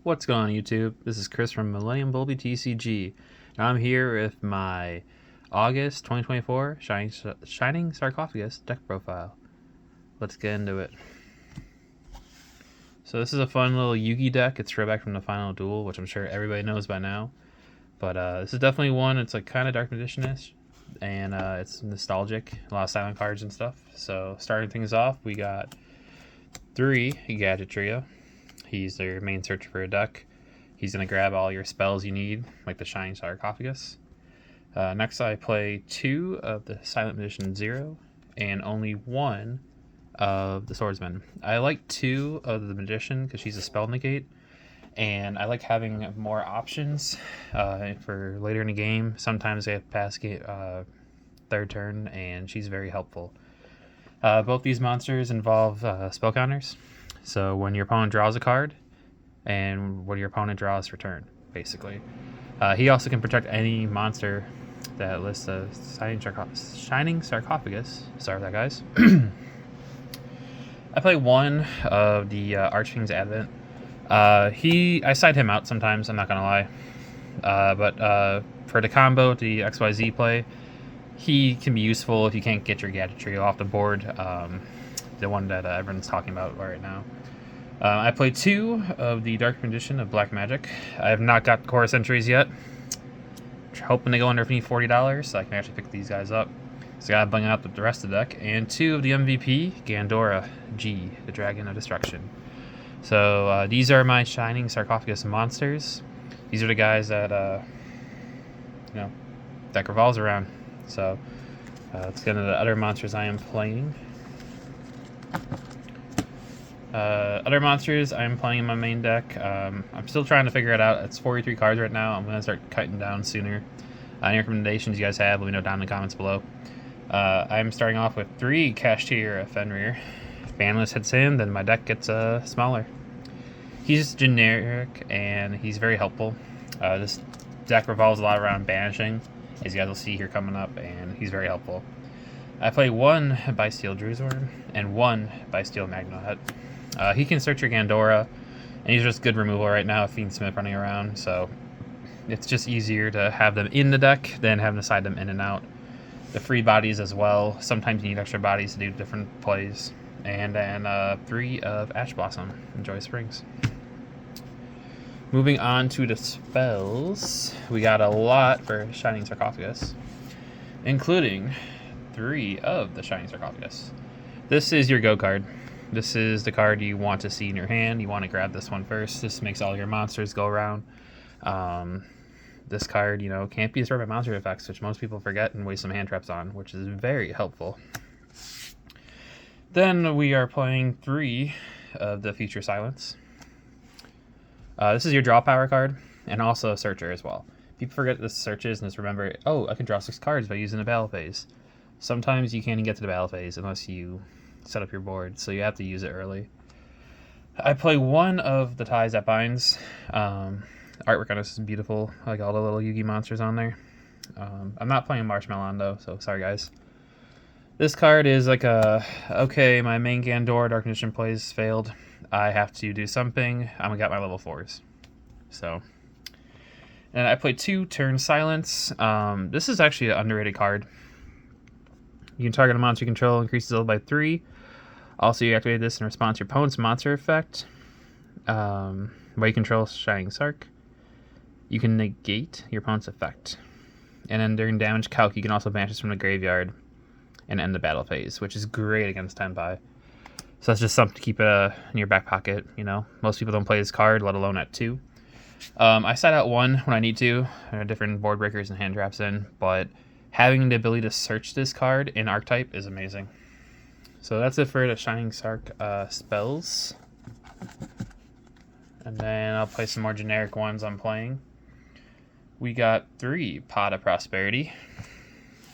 What's going on YouTube? This is Chris from Millennium Bulby TCG. And I'm here with my August 2024 Shining Sarcophagus deck profile. Let's get into it. So this is a fun little Yugi deck. It's throwback from the Final Duel, which I'm sure everybody knows by now. But this is definitely one, it's like kind of Dark Magician-ish. And it's nostalgic, a lot of silent cards and stuff. So starting things off, we got 3 Gadget Trio. He's their main search for a deck. He's going to grab all your spells you need, like the Shining Sarcophagus. Next, I play 2 of the Silent Magician 0 and only 1 of the Swordsman. I like 2 of the Magician because she's a spell negate, and I like having more options for later in the game. Sometimes they have pass third turn, and she's very helpful. Both these monsters involve spell counters. So when your opponent draws a card, and what your opponent draws return, basically. He also can protect any monster that lists a Shining Sarcophagus. Sorry for that, guys. I play 1 of the Archking's Advent. I side him out sometimes, I'm not gonna lie. But for the combo, the XYZ play, he can be useful if you can't get your Gadget Trio off the board. The one that everyone's talking about right now. I played 2 of the Dark Magician of Black Magic. I have not got the Chorus entries yet. Hoping to go under $40 so I can actually pick these guys up. So I gotta bring out the rest of the deck. And 2 of the MVP, Gandora G, the Dragon of Destruction. So these are my Shining Sarcophagus monsters. These are the guys that, deck revolves around. So let's get into the other monsters I am playing. Other monsters I'm playing in my main deck. I'm still trying to figure it out. It's 43 cards right now. I'm going to start cutting down sooner. Any recommendations you guys have, let me know down in the comments below. I'm starting off with 3 Cashier of Fenrir. If Banless hits him, then my deck gets smaller. He's generic, and he's very helpful. This deck revolves a lot around banishing, as you guys will see here coming up, and he's very helpful. I play 1 by Steel Druzorn and 1 by Steel Magnohet. He can search your Gandora, and he's just good removal right now with Fiendsmith running around, so it's just easier to have them in the deck than having to side them in and out. The free bodies as well. Sometimes you need extra bodies to do different plays. And then 3 of Ash Blossom. Enjoy Springs. Moving on to the spells, we got a lot for Shining Sarcophagus, including 3 of the Shining Sarcophagus. This is your go card. This is the card you want to see in your hand. You want to grab this one first. This makes all your monsters go around. This card, can't be destroyed by monster effects, which most people forget and waste some hand traps on, which is very helpful. Then we are playing 3 of the Future Silence. This is your draw power card, and also a searcher as well. People forget this searches and just remember, oh, I can draw 6 cards by using the battle phase. Sometimes you can't even get to the battle phase unless you set up your board, so you have to use it early. I play 1 of the Ties That Binds. Artwork on this is beautiful. I like all the little Yugi monsters on there. I'm not playing Marshmallow though, so sorry guys. This card is like okay, my main Gandora Dark Magician plays failed. I have to do something. I'm gonna get my level 4s. So, and I played 2 Turn Silence. This is actually an underrated card. You can target a monster you control, increase the level by 3. Also, you activate this in response to your opponent's monster effect. While you control Shining Sarc, you can negate your opponent's effect. And then during damage calc, you can also banish this from the graveyard and end the battle phase, which is great against Tenpai. So that's just something to keep in your back pocket. Most people don't play this card, let alone at 2. I side out 1 when I need to. There are different board breakers and hand traps in, but having the ability to search this card in archetype is amazing. So that's it for the Shining Sarc spells. And then I'll play some more generic ones I'm playing. We got 3 Pot of Prosperity.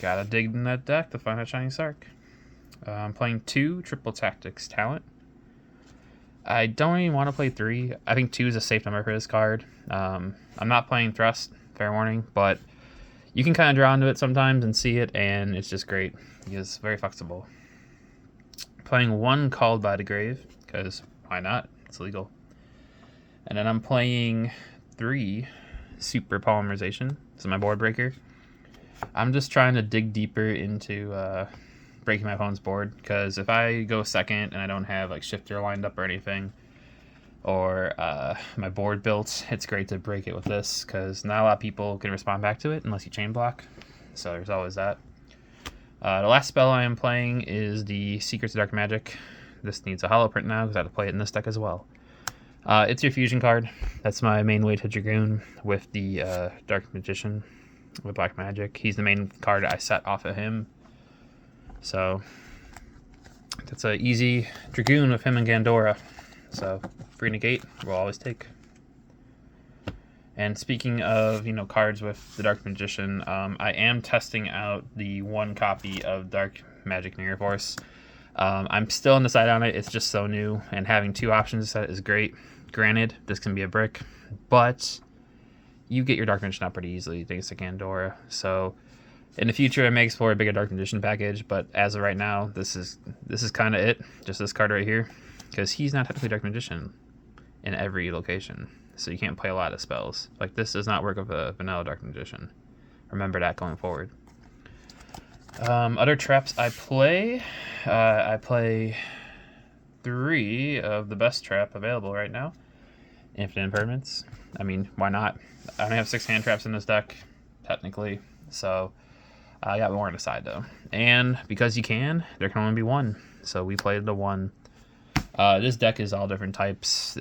Gotta dig in that deck to find a Shining Sarc. I'm playing 2 Triple Tactics Talent. I don't even want to play 3. I think 2 is a safe number for this card. I'm not playing Thrust, fair warning, but you can kind of draw into it sometimes and see it, and it's just great. It's very flexible. Playing 1 Called by the Grave, because why not? It's legal. And then I'm playing 3 Super Polymerization. This is my board breaker. I'm just trying to dig deeper into breaking my opponent's board, because if I go second and I don't have like shifter lined up or anything, or my board built, it's great to break it with this, because not a lot of people can respond back to it unless you chain block. So there's always that. The last spell I am playing is the Secrets of Dark Magic. This needs a holo print now because I have to play it in this deck as well. It's your fusion card. That's my main way to Dragoon with the Dark Magician with Black Magic. He's the main card I set off of him. So that's an easy Dragoon with him and Gandora. So free negate, we'll always take. And speaking of, cards with the Dark Magician, I am testing out the 1 copy of Dark Magic Mirror Force. I'm still undecided on it. It's just so new, and having 2 options to set is great. Granted, this can be a brick, but you get your Dark Magician out pretty easily thanks to Gandora. So in the future, I may explore a bigger Dark Magician package, but as of right now, this is kind of it. Just this card right here, because he's not technically Dark Magician in every location, so you can't play a lot of spells. Like, this does not work with a vanilla Dark Magician. Remember that going forward. Other traps I play 3 of the best trap available right now. Infinite Impermanence. I mean, why not? I only have 6 hand traps in this deck, technically, so I got more on the side though. And because you can, there can only be 1, so we played the 1. This deck is all different types.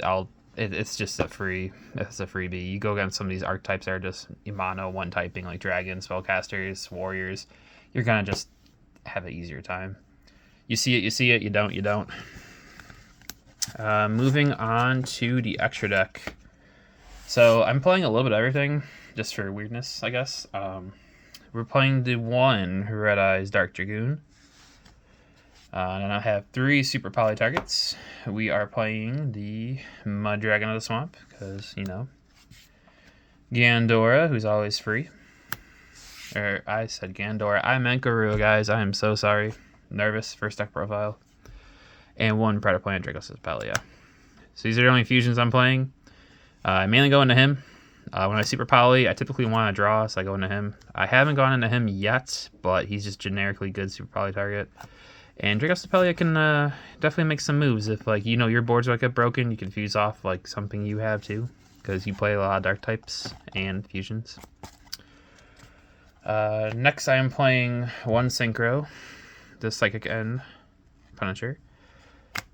It's just a freebie. You go against some of these archetypes that are just mono 1 typing, like dragons, spellcasters, warriors. You're gonna just have an easier time. You see it, you don't. Moving on to the extra deck. So I'm playing a little bit of everything, just for weirdness, I guess. We're playing the 1 Red Eyes Dark Dragoon. And I have 3 super poly targets. We are playing the Mud Dragon of the Swamp, because, Gandora, who's always free. Or, I said Gandora. I meant Garou, guys. I am so sorry. Nervous, first deck profile. And 1 Predaplant Dracosyspelia. So these are the only fusions I'm playing. I mainly go into him. When I super poly, I typically want to draw, so I go into him. I haven't gone into him yet, but he's just generically good super poly target. And Dracosyspelia can definitely make some moves. If, your boards might get broken, you can fuse off, something you have, too. Because you play a lot of dark types and fusions. Next, I am playing 1 Synchro, the Psychic End Punisher.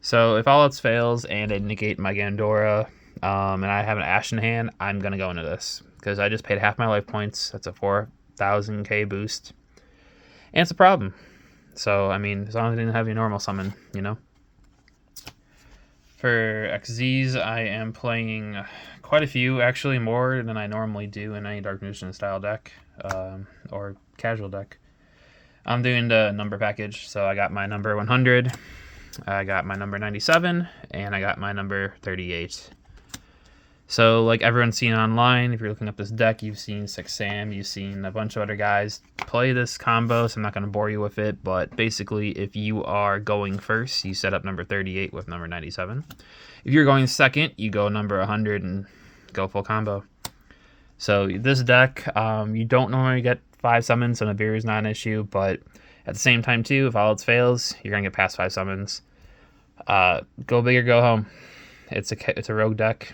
So if all else fails and I negate my Gandora, and I have an Ash in hand, I'm going to go into this. Because I just paid half my life points. That's a 4,000k boost. And it's a problem. So, I mean, as long as I didn't have your normal summon, For XZs, I am playing quite a few, actually more than I normally do in any Dark Magician style deck, or casual deck. I'm doing the number package, so I got my number 100, I got my number 97, and I got my number 38. So, like everyone's seen online, if you're looking up this deck, you've seen Six Sam, you've seen a bunch of other guys play this combo, so I'm not going to bore you with it, but basically, if you are going first, you set up number 38 with number 97. If you're going second, you go number 100 and go full combo. So, this deck, you don't normally get 5 summons, so Nibiru is not an issue, but at the same time, too, if all else fails, you're going to get past 5 summons. Go big or go home. It's a rogue deck.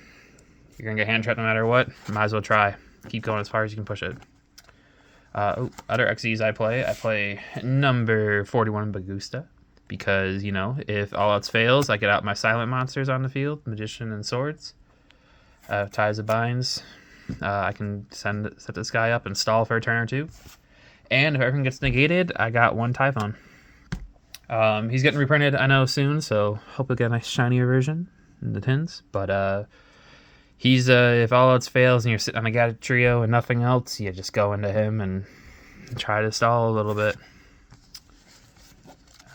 You're going to get hand trapped no matter what. Might as well try. Keep going as far as you can push it. Other XZs I play number 41 Bagusta. Because, if all else fails, I get out my silent monsters on the field. Magician and Swords. Ties of Binds. I can set this guy up and stall for a turn or 2. And if everything gets negated, I got 1 Typhon. He's getting reprinted, I know, soon. So, hope we get a nice shinier version in the tins. But, he's, if all else fails and you're sitting on a guided trio and nothing else, you just go into him and try to stall a little bit.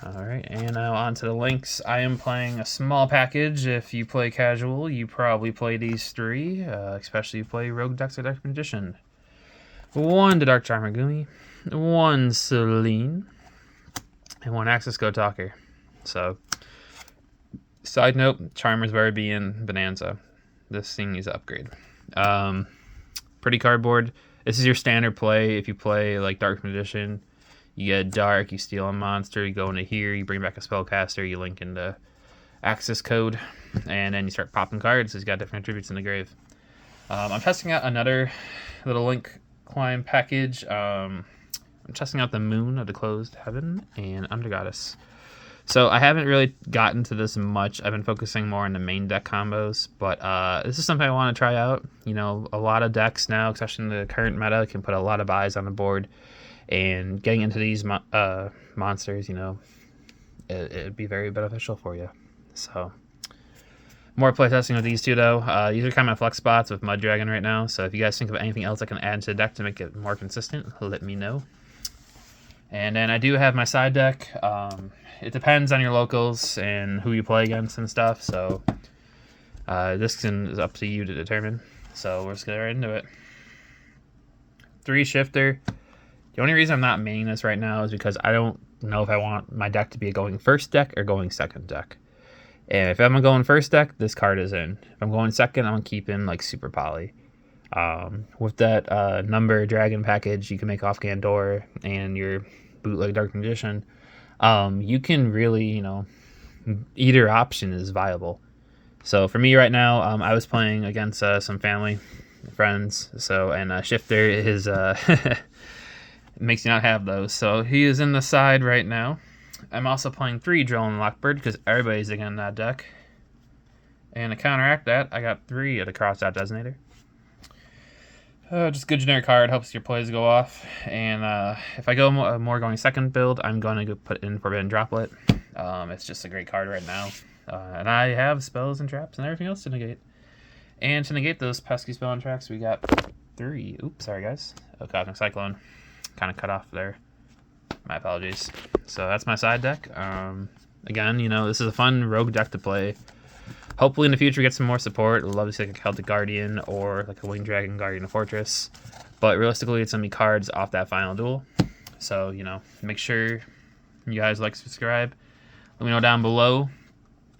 Alright, and now on to the links. I am playing a small package. If you play casual, you probably play these 3, especially if you play Rogue Decks or Dark Magician. 1 to Dark Charmer Gumi, 1 Celine, and 1 Access Go Talker. So, side note, Charmer's better be in Bonanza. This thing needs to upgrade. Pretty cardboard. This is your standard play. If you play like Dark Magician, you get dark, you steal a monster, you go into here, you bring back a spellcaster, you link into access code, and then you start popping cards. He's got different attributes in the grave. I'm testing out another little link climb package. I'm testing out the Moon of the Closed Heaven and Undergoddess. So I haven't really gotten to this much. I've been focusing more on the main deck combos, but this is something I want to try out. You know, a lot of decks now, especially in the current meta, can put a lot of buys on the board, and getting into these monsters, you know, it'd be very beneficial for you. So more playtesting with these two, though. These are kind of my flex spots with Mud Dragon right now, so if you guys think of anything else I can add to the deck to make it more consistent, let me know. And then I do have my side deck. It depends on your locals and who you play against and stuff, so this is up to you to determine. So we're just going to get right into it. 3 shifter. The only reason I'm not maining this right now is because I don't know if I want my deck to be a going first deck or going second deck. And if I'm going first deck, this card is in. If I'm going second, I'm keeping like Super Poly. With that number dragon package, you can make off Gandor and your bootleg Dark Magician. You can really, you know, either option is viable. So for me right now, I was playing against some family, friends. So and Shifter is makes you not have those. So he is in the side right now. I'm also playing 3 Drill and Lockbird because everybody's again that deck. And to counteract that, I got 3 of the Cross-Out Designator. Just good generic card, helps your plays go off. And if I go more going second build, I'm going to put in Forbidden Droplet. It's just a great card right now. And I have spells and traps and everything else to negate. And to negate those pesky spell and traps, we got 3. Oops, sorry guys. Oh, Cosmic Cyclone. Kind of cut off there. My apologies. So that's my side deck. Again, you know, this is a fun rogue deck to play. Hopefully in the future we get some more support. I'd love to see like a Celtic Guardian or like a Winged Dragon Guardian of Fortress. But realistically, it's going to be cards off that final duel. So, you know, make sure you guys like, subscribe. Let me know down below,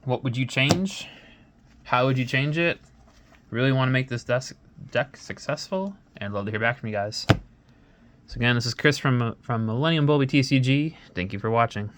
what would you change? How would you change it? Really want to make this deck successful, and I'd love to hear back from you guys. So again, this is Chris from Millennium Bulby TCG. Thank you for watching.